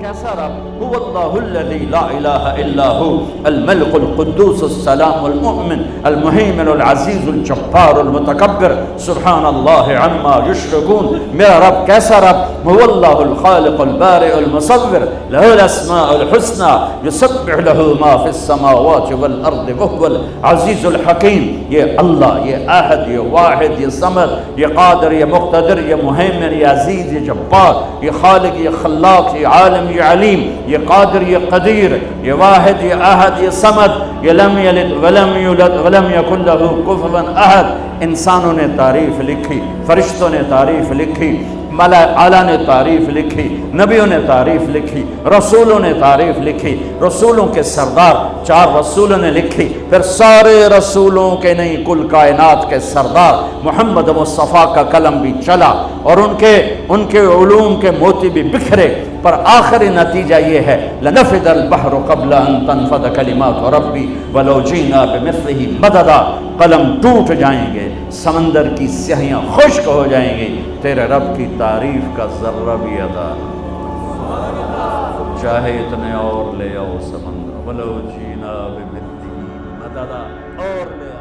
کیسا رب؟ هو اللہ الذی لا الہ الا ہو الملک القدوس السلام المؤمن المہیمن العزیز الجبار المتکبر سبحان اللہ عما یشرکون. میرا رب کیسا رب؟ هو اللہ الخالق البارئ المصور له الاسماء الحسنى یسبح له ما فی السماوات والارض وهو العزیز الحکیم. یہ اللہ، یہ احد، یہ واحد، یہ صمد، یہ قادر، یہ مقتدر، یہ مہیمن، یہ عزیز، یہ جبار، یہ خالق، یہ خلاق، یہ عالم، یہ علیم، یہ قادر، یہ قدیر، یہ واحد، یہ احد، یہ صمد، یہ لم یلد ولم یولد ولم یکن لہ کفوا احد. انسانوں نے تعریف لکھی، فرشتوں نے تعریف لکھی، ملائکہ اعلیٰ نے تعریف لکھی، نبیوں نے تعریف لکھی، رسولوں نے تعریف لکھی. رسولوں کے سردار 4 رسولوں نے لکھی، پھر سارے رسولوں کے نہیں کل کائنات کے سردار محمد مصطفیٰ کا قلم بھی چلا اور ان کے علوم کے موتی بھی بکھرے. پر آخری نتیجہ یہ ہے لنفد البحر قبل ان تنفد کلمات ربی ولو جینا بمثلہ مددا. قلم ٹوٹ جائیں گے، سمندر کی سیاہیاں خشک ہو جائیں گی، تیرے رب کی تعریف کا ذرہ بھی ادا. چاہے اتنے اور لے آؤ سمندر ولو جینا بمثلہ مددا، اور لے